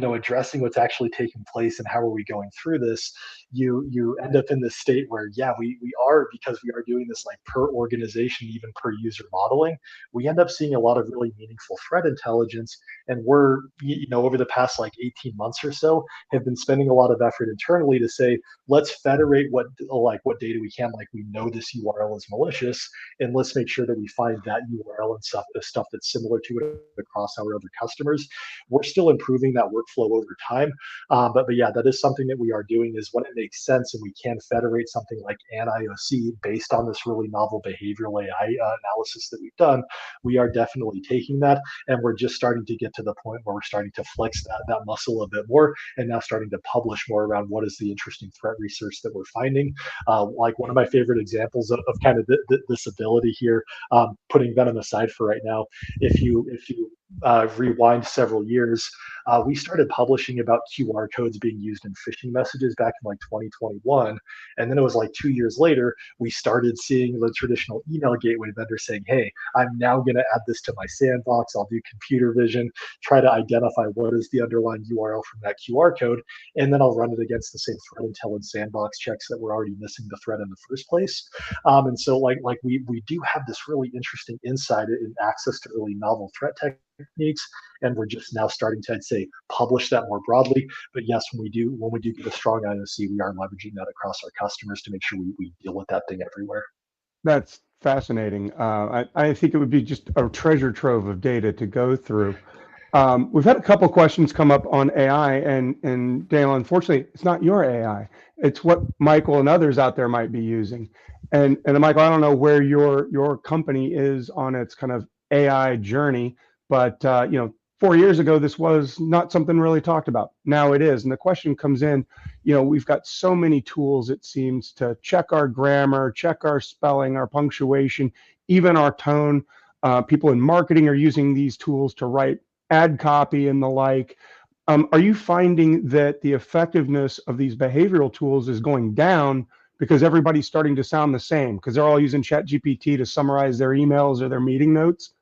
addressing what's actually taking place and how are we going through this, you end up in this state where, yeah, we are, because we are doing this like per organization, even per user modeling, we end up seeing a lot of really meaningful threat intelligence. And we're, over the past like 18 months or so, have been spending a lot of effort internally to say, let's federate what data we can, like we know this URL is malicious, and let's make sure that we find that URL and stuff that's similar to it across our other customers. We're still improving that workflow over time, but yeah, that is something that we are doing. Is when it makes sense and we can federate something like an IOC based on this really novel behavioral AI analysis that we've done, we are definitely taking that, and we're just starting to get to the point where we're starting to flex that muscle a bit more, and now starting to publish more around what is the interesting threat research that we're finding. Like one of my favorite examples of kind of this ability here, putting Venom aside for right now, if you rewind several years, we started publishing about QR codes being used in phishing messages back in like 2021. And then it was like 2 years later, we started seeing the traditional email gateway vendor saying, hey, I'm now going to add this to my sandbox. I'll do computer vision, try to identify what is the underlying URL from that QR code, and then I'll run it against the same threat intel and sandbox checks that were already missing the threat in the first place. And so like we do have this really interesting insight and access to really novel threat techniques, and we're just now starting to, I'd say, publish that more broadly. But yes, when we do get a strong IOC, we are leveraging that across our customers to make sure we deal with that thing everywhere. That's fascinating. I think it would be just a treasure trove of data to go through. We've had a couple questions come up on AI, and Daniel, unfortunately, it's not your AI. It's what Michael and others out there might be using. And Michael, I don't know where your company is on its kind of AI journey, but 4 years ago, this was not something really talked about. Now it is. And the question comes in, we've got so many tools, it seems, to check our grammar, check our spelling, our punctuation, even our tone. People in marketing are using these tools to write ad copy and the like. Are you finding that the effectiveness of these behavioral tools is going down because everybody's starting to sound the same because they're all using ChatGPT to summarize their emails or their meeting notes?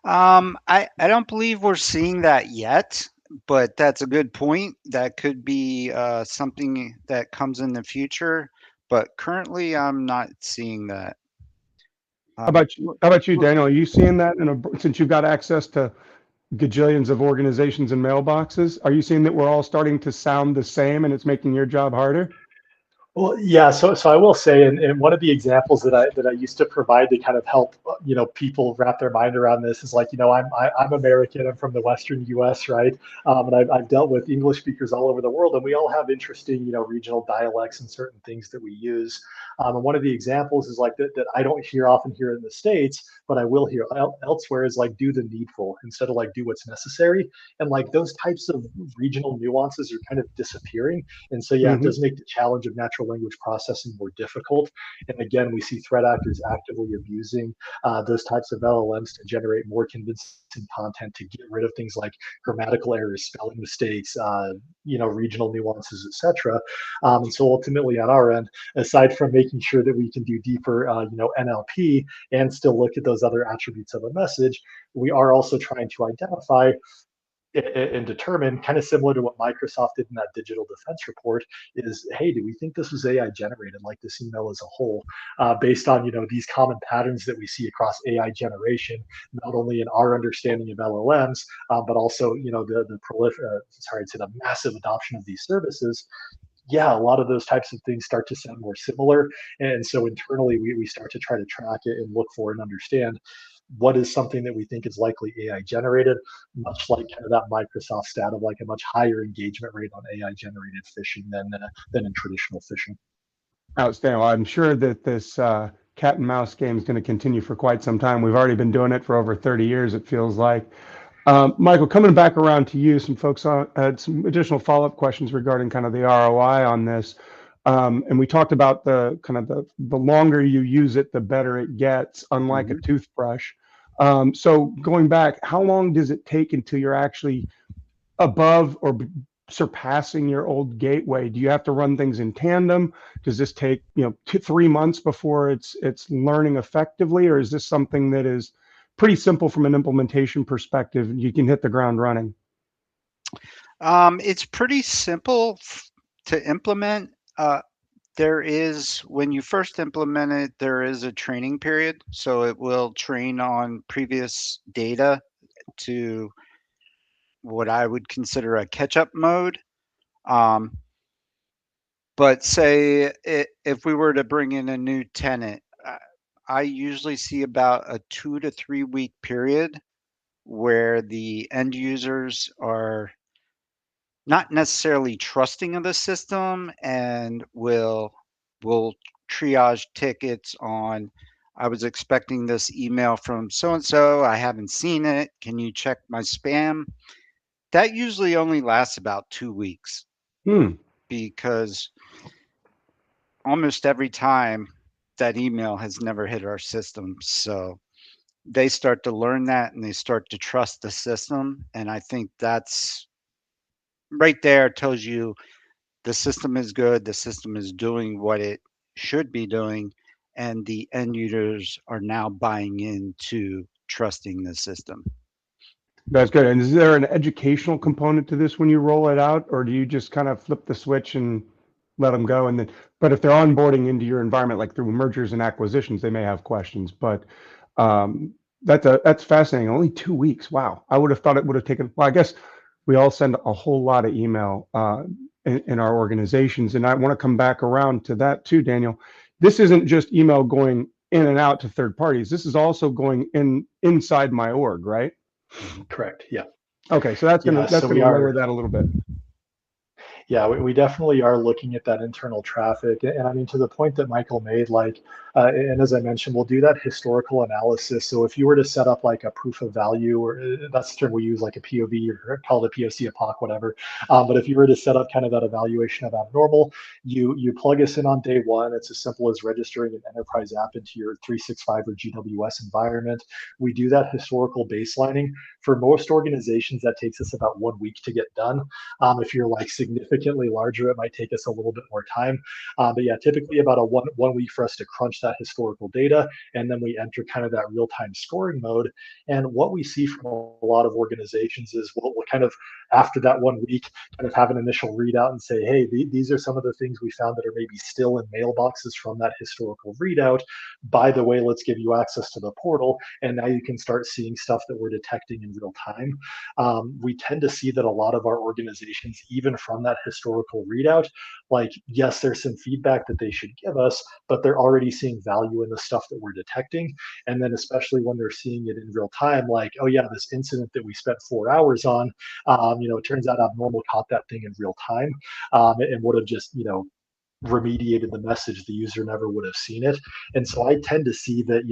I don't believe we're seeing that yet, but that's a good point. That could be something that comes in the future, but currently I'm not seeing that. How about you, Daniel? Are you seeing that since you've got access to gajillions of organizations and mailboxes? Are you seeing that we're all starting to sound the same and it's making your job harder? Well, yeah. So I will say, and one of the examples that I used to provide to kind of help people wrap their mind around this is like I'm American. I'm from the Western U.S. Right, and I've dealt with English speakers all over the world, and we all have interesting regional dialects and certain things that we use. And one of the examples is like that I don't hear often here in the States, but I will hear elsewhere is like do the needful instead of like do what's necessary, and like those types of regional nuances are kind of disappearing. And so, yeah, it Mm-hmm. does make the challenge of natural language processing more difficult. And again, we see threat actors actively abusing those types of LLMs to generate more convincing content to get rid of things like grammatical errors, spelling mistakes, regional nuances, etc. And so ultimately on our end, aside from making sure that we can do deeper, NLP and still look at those other attributes of a message, we are also trying to identify and determine, kind of similar to what Microsoft did in that digital defense report, is hey, do we think this was AI generated, like this email as a whole, based on these common patterns that we see across AI generation, not only in our understanding of LLMs, but also the massive adoption of these services. Yeah, a lot of those types of things start to sound more similar. And so internally, we start to try to track it and look for and understand what is something that we think is likely AI generated, much like kind of that Microsoft stat of like a much higher engagement rate on AI generated phishing than in traditional phishing. Outstanding. Well, I'm sure that this cat and mouse game is going to continue for quite some time. We've already been doing it for over 30 years, it feels like. Michael, coming back around to you, some folks had some additional follow-up questions regarding kind of the ROI on this. And we talked about the kind of the longer you use it, the better it gets, unlike a toothbrush. So going back, how long does it take until you're actually above or surpassing your old gateway? Do you have to run things in tandem? Does this take 3 months before it's learning effectively, or is this something that is pretty simple from an implementation perspective? You can hit the ground running. It's pretty simple to implement. When you first implement it, there is a training period. So it will train on previous data to what I would consider a catch-up mode. But say if we were to bring in a new tenant, I usually see about a 2 to 3 week period where the end users are not necessarily trusting of the system and will triage tickets on, I was expecting this email from so and so, I haven't seen it, can you check my spam? That usually only lasts about 2 weeks because almost every time that email has never hit our system. So they start to learn that and they start to trust the system. And I think that's right there tells you the system is good, the system is doing what it should be doing, and the end users are now buying into trusting the system. That's good. And is there an educational component to this when you roll it out, or do you just kind of flip the switch and let them go? And then, but if they're onboarding into your environment, like through mergers and acquisitions, they may have questions. But that's fascinating. Only 2 weeks. Wow. I would have thought it would have taken. Well, I guess we all send a whole lot of email in our organizations, and I want to come back around to that too, Daniel. This isn't just email going in and out to third parties. This is also going inside my org, right? Correct. Yeah. Okay, so that's Yeah. gonna So we lower are. that a little bit. Yeah, we definitely are looking at that internal traffic. And I mean, to the point that Michael made, like, and as I mentioned, we'll do that historical analysis. So if you were to set up like a proof of value, or that's the term we use, like a POV or call it a POC, a POC, whatever. But if you were to set up kind of that evaluation of abnormal, you plug us in on day one. It's as simple as registering an enterprise app into your 365 or GWS environment. We do that historical baselining. For most organizations, that takes us about 1 week to get done. If you're like significantly larger, it might take us a little bit more time. But yeah, typically about a one week for us to crunch that historical data, and then we enter kind of that real time scoring mode. And what we see from a lot of organizations is we'll kind of after that 1 week kind of have an initial readout and say, hey, these are some of the things we found that are maybe still in mailboxes from that historical readout. By the way, let's give you access to the portal, and now you can start seeing stuff that we're detecting in real time. We tend to see that a lot of our organizations, even from that historical readout, like, yes, there's some feedback that they should give us, but they're already seeing value in the stuff that we're detecting. And then, especially when they're seeing it in real time, like, oh, yeah, this incident that we spent 4 hours on, it turns out Abnormal caught that thing in real time and would have just, remediated the message. The user never would have seen it. And so I tend to see that,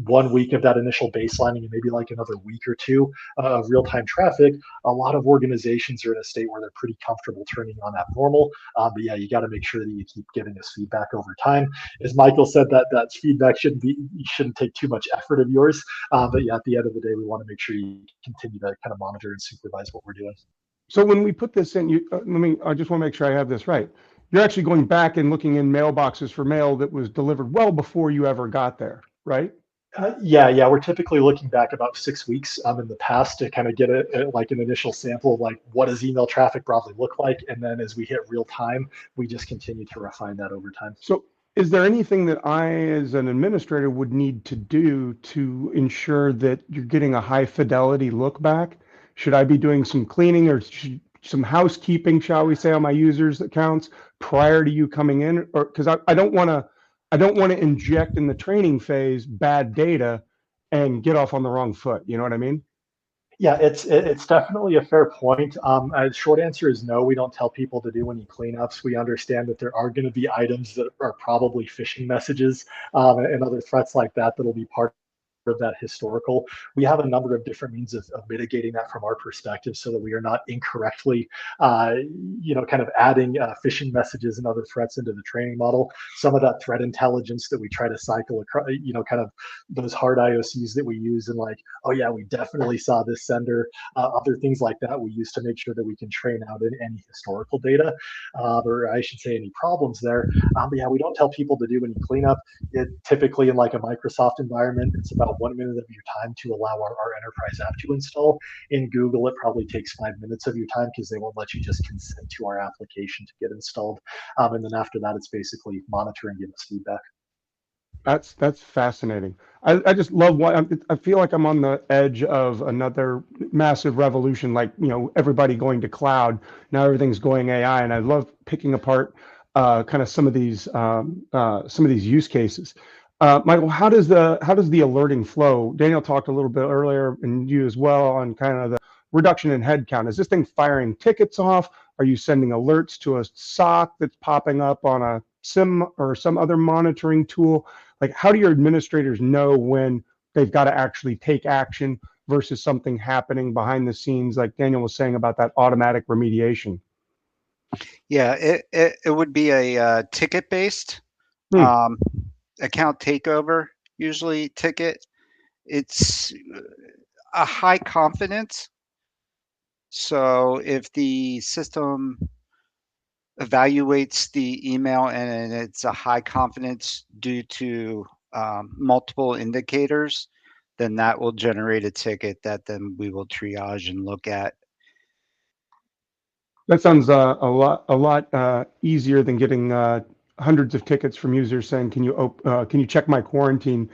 1 week of that initial baselining and maybe like another week or two of real-time traffic, a lot of organizations are in a state where they're pretty comfortable turning on abnormal. But yeah, you got to make sure that you keep giving us feedback over time. As Michael said, that feedback shouldn't take too much effort of yours. But yeah, at the end of the day, we want to make sure you continue to kind of monitor and supervise what we're doing. So when we put this in, I just want to make sure I have this right. You're actually going back and looking in mailboxes for mail that was delivered well before you ever got there, right? Yeah, we're typically looking back about 6 weeks in the past to kind of get like an initial sample of like what does email traffic broadly look like, and then as we hit real time, we just continue to refine that over time. So is there anything that I, as an administrator, would need to do to ensure that you're getting a high fidelity look back? Should I be doing some cleaning or some housekeeping, shall we say, on my users' accounts prior to you coming in? Or because I don't want to inject in the training phase bad data and get off on the wrong foot. You know what I mean? Yeah, it's definitely a fair point. Short answer is no. We don't tell people to do any cleanups. We understand that there are going to be items that are probably phishing messages and other threats like that that'll be part of that historical. We have a number of different means of mitigating that from our perspective so that we are not incorrectly, kind of adding phishing messages and other threats into the training model. Some of that threat intelligence that we try to cycle across, kind of those hard IOCs that we use and like, oh yeah, we definitely saw this sender, other things like that we use to make sure that we can train out in any historical data, or I should say any problems there. But yeah, we don't tell people to do any cleanup. It typically in like a Microsoft environment, it's about 1 minute of your time to allow our enterprise app to install. In Google, it probably takes 5 minutes of your time because they won't let you just consent to our application to get installed. And then after that, it's basically monitor and give us feedback. That's fascinating. I just love what I feel like I'm on the edge of another massive revolution, like everybody going to cloud. Now everything's going AI, and I love picking apart kind of some of these use cases. Michael, how does the alerting flow? Daniel talked a little bit earlier, and you as well, on kind of the reduction in headcount. Is this thing firing tickets off? Are you sending alerts to a SOC that's popping up on a SIM or some other monitoring tool? Like, how do your administrators know when they've got to actually take action versus something happening behind the scenes, like Daniel was saying about that automatic remediation? Yeah, it would be a ticket-based account takeover, usually ticket. it's a high confidence. So if the system evaluates the email and it's a high confidence due to multiple indicators, then that will generate a ticket that then we will triage and look at. That sounds a lot easier than getting hundreds of tickets from users saying, can you check my quarantine?"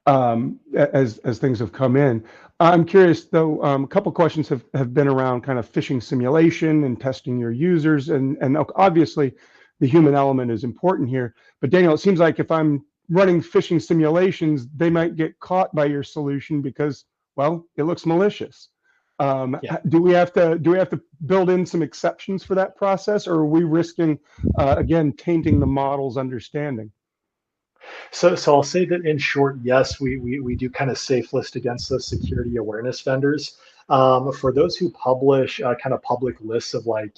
As things have come in. I'm curious though, a couple questions have been around kind of phishing simulation and testing your users, and obviously the human element is important here. But Daniel, it seems like if I'm running phishing simulations, they might get caught by your solution because, well, it looks malicious. Yeah. Do we have to build in some exceptions for that process, or are we risking again tainting the model's understanding? So I'll say that in short, yes, we do kind of safe list against those security awareness vendors. For those who publish kind of public lists of like,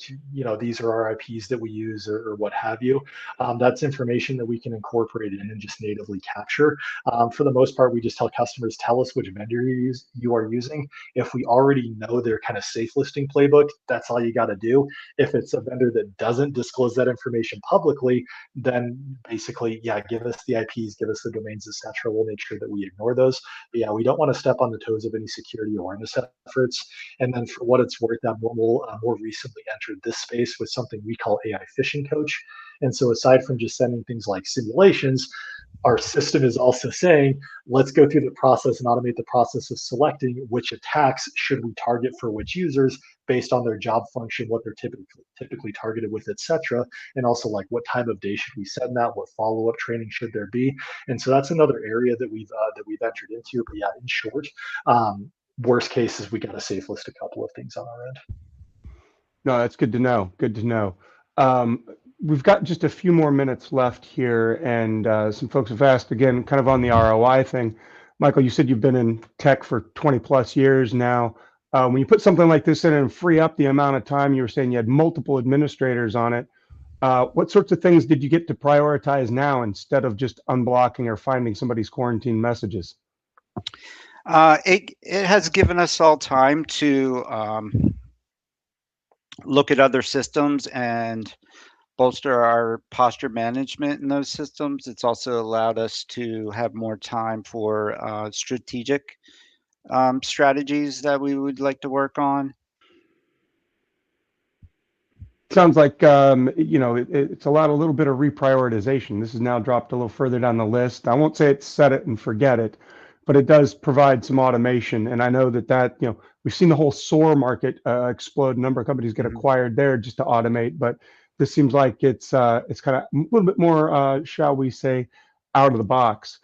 these are our IPs that we use or what have you, that's information that we can incorporate in and just natively capture. For the most part, we just tell customers, tell us which vendor you are using. If we already know their kind of safe listing playbook, that's all you got to do. If it's a vendor that doesn't disclose that information publicly, then basically, yeah, give us the IPs, give us the domains, etc. We'll make sure that we ignore those. But yeah, we don't want to step on the toes of any security awareness efforts. And then for what it's worth, Abnormal more recently entered this space with something we call AI Phishing Coach. And so aside from just sending things like simulations, our system is also saying, let's go through the process and automate the process of selecting which attacks should we target for which users based on their job function, what they're typically targeted with, etc. And also like what time of day should we send that, what follow-up training should there be. And so that's another area that we've entered into. But yeah, in short, worst case is we got to safe list a couple of things on our end. No, that's good to know. Good to know. We've got just a few more minutes left here, and some folks have asked again, kind of on the ROI thing. Michael, you said you've been in tech for 20 plus years now. When you put something like this in and free up the amount of time, you were saying you had multiple administrators on it. What sorts of things did you get to prioritize now instead of just unblocking or finding somebody's quarantine messages? It has given us all time to look at other systems and bolster our posture management in those systems. It's also allowed us to have more time for strategic strategies that we would like to work on. Sounds like it's a little bit of reprioritization. This is now dropped a little further down the list. I won't say it's set it and forget it, but it does provide some automation. And I know that we've seen the whole SOAR market explode. A number of companies get acquired there just to automate, but this seems like it's kind of a little bit more, shall we say, out of the box.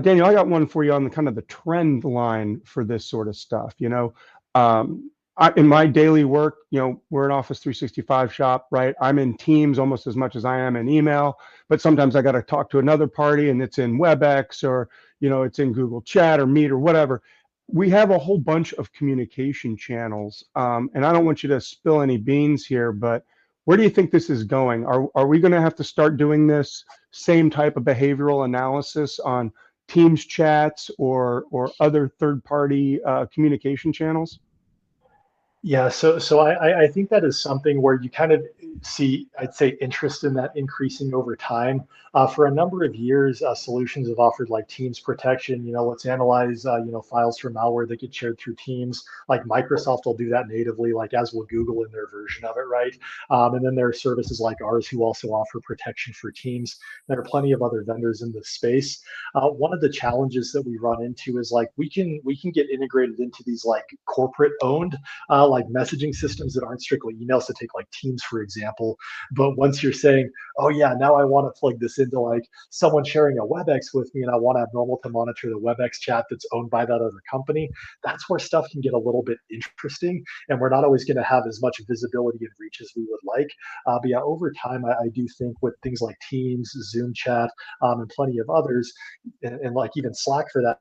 Daniel, I got one for you on the kind of the trend line for this sort of stuff. In my daily work, we're an Office 365 shop, right? I'm in Teams almost as much as I am in email, but sometimes I got to talk to another party and it's in WebEx or, it's in Google Chat or Meet or whatever. We have a whole bunch of communication channels. And I don't want you to spill any beans here, but where do you think this is going? Are we going to have to start doing this same type of behavioral analysis on Teams chats or other third-party communication channels? Yeah, so I think that is something where you kind of see, I'd say, interest in that increasing over time. For a number of years, solutions have offered like Teams protection. Let's analyze files for malware that get shared through Teams. Like Microsoft will do that natively, like as will Google in their version of it, right? And then there are services like ours who also offer protection for Teams. There are plenty of other vendors in this space. One of the challenges that we run into is like we can get integrated into these like corporate owned like messaging systems that aren't strictly emails, to take like Teams, for example. But once you're saying, oh yeah, now I want to plug this into like someone sharing a WebEx with me and I want Abnormal to monitor the WebEx chat that's owned by that other company, that's where stuff can get a little bit interesting. And we're not always going to have as much visibility and reach as we would like. But yeah, over time, I do think with things like Teams, Zoom chat, and plenty of others, and like even Slack for that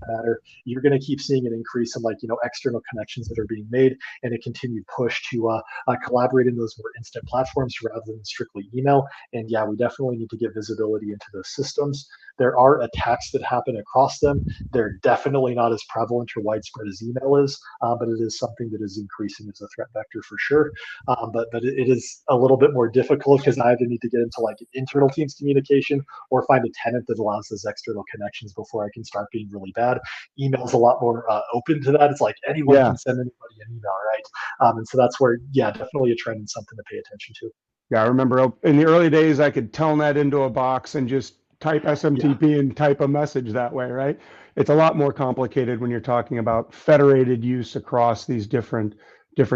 matter, you're going to keep seeing an increase in like external connections that are being made and a continued push to collaborate in those more instant platforms rather than strictly email. And yeah, we definitely need to get visibility into those systems. There are attacks that happen across them. They're definitely not as prevalent or widespread as email is, but it is something that is increasing as a threat vector for sure. But it is a little bit more difficult because I either need to get into like internal teams communication or find a tenant that allows those external connections before I can start being really bad. Email's a lot more open to that. It's like anyone Yeah. can send anybody an email, right? And so that's where, yeah, definitely a trend and something to pay attention to. Yeah, I remember in the early days, I could telnet into a box and just type SMTP and type a message that way, right? It's a lot more complicated when you're talking about federated use across these different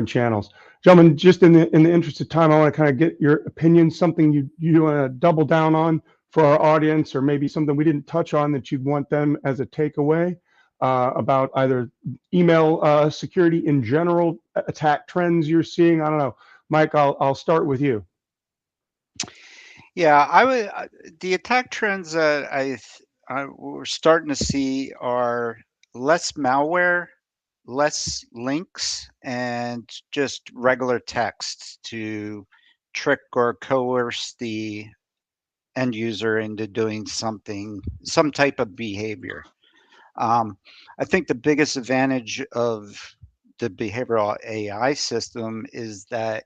channels. Gentlemen, just in the interest of time, I want to kind of get your opinion, something you want to double down on for our audience, or maybe something we didn't touch on that you'd want them as a takeaway about either email security in general, attack trends you're seeing. I don't know. Mike, I'll start with you. Yeah, I would. The attack trends that we're starting to see are less malware, less links, and just regular text to trick or coerce the end user into doing some type of behavior. I think the biggest advantage of the behavioral AI system is that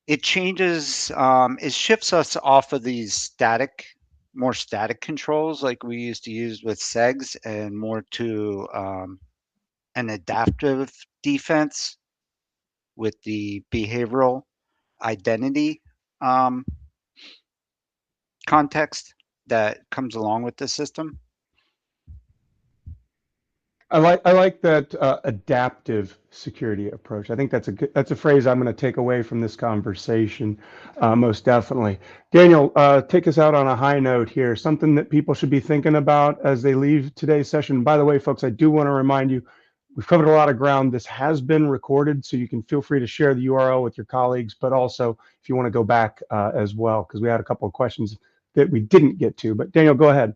it changes, it shifts us off of these more static controls like we used to use with segs, and more to an adaptive defense with the behavioral identity um, context that comes along with the system. I like that adaptive security approach. I think that's a phrase I'm going to take away from this conversation, most definitely. Daniel, take us out on a high note here. Something that people should be thinking about as they leave today's session. By the way, folks, I do want to remind you, we've covered a lot of ground. This has been recorded, so you can feel free to share the URL with your colleagues, but also if you want to go back as well, because we had a couple of questions that we didn't get to. But Daniel, go ahead.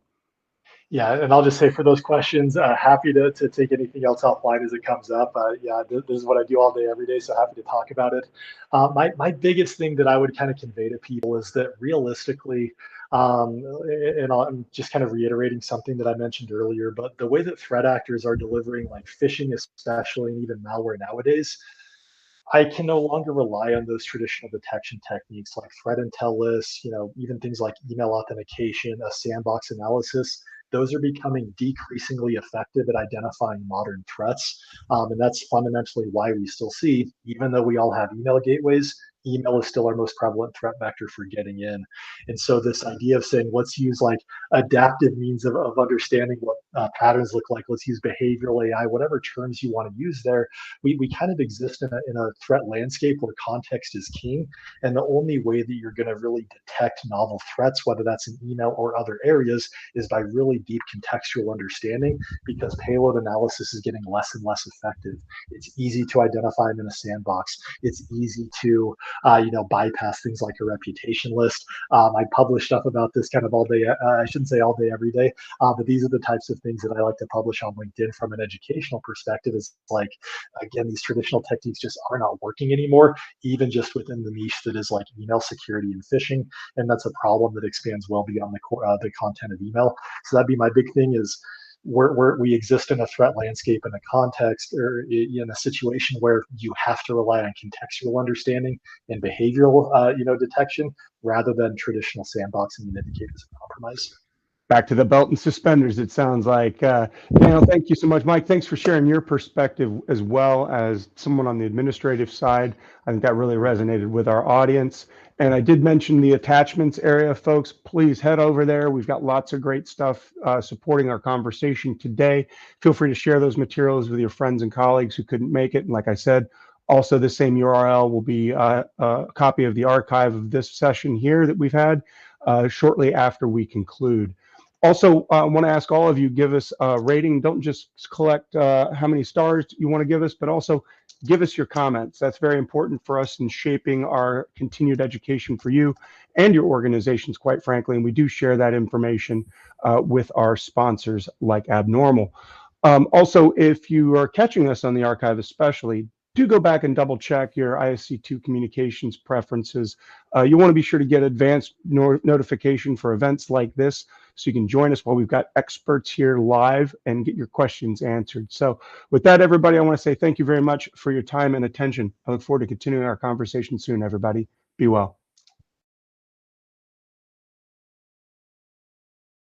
Yeah, and I'll just say for those questions, happy to take anything else offline as it comes up. Yeah, this is what I do all day, every day, so happy to talk about it. My biggest thing that I would kind of convey to people is that realistically, and I'm just kind of reiterating something that I mentioned earlier, but the way that threat actors are delivering like phishing, especially, and even malware nowadays, I can no longer rely on those traditional detection techniques like threat intel lists, even things like email authentication, a sandbox analysis. Those are becoming decreasingly effective at identifying modern threats. And that's fundamentally why we still see, even though we all have email gateways, email is still our most prevalent threat vector for getting in. And so this idea of saying, let's use like adaptive means of understanding what patterns look like, let's use behavioral AI, whatever terms you want to use there, we kind of exist in a threat landscape where context is king. And the only way that you're going to really detect novel threats, whether that's in email or other areas, is by really deep contextual understanding, because payload analysis is getting less and less effective. It's easy to identify them in a sandbox. It's easy to bypass things like a reputation list. I publish stuff about this kind of all day. I shouldn't say all day, every day, but these are the types of things that I like to publish on LinkedIn from an educational perspective. Is like, again, these traditional techniques just are not working anymore, even just within the niche that is like email security and phishing. And that's a problem that expands well beyond the content of email. So that'd be my big thing is, we exist in a threat landscape, in a context, or in a situation where you have to rely on contextual understanding and behavioral detection rather than traditional sandboxing and indicators of compromise. Back to the belt and suspenders, it sounds like. Daniel, thank you so much. Mike, thanks for sharing your perspective as well as someone on the administrative side. I think that really resonated with our audience. And I did mention the attachments area, folks. Please head over there. We've got lots of great stuff supporting our conversation today. Feel free to share those materials with your friends and colleagues who couldn't make it. And like I said, also the same URL will be a copy of the archive of this session here that we've had shortly after we conclude. Also, I want to ask all of you, give us a rating. Don't just collect how many stars you want to give us, but also give us your comments. That's very important for us in shaping our continued education for you and your organizations, quite frankly. And we do share that information with our sponsors like Abnormal. Also, if you are catching us on the archive especially, do go back and double check your ISC2 communications preferences. You want to be sure to get advanced notification for events like this, so you can join us while we've got experts here live and get your questions answered. So with that, everybody, I want to say thank you very much for your time and attention. I look forward to continuing our conversation soon, everybody. Be well.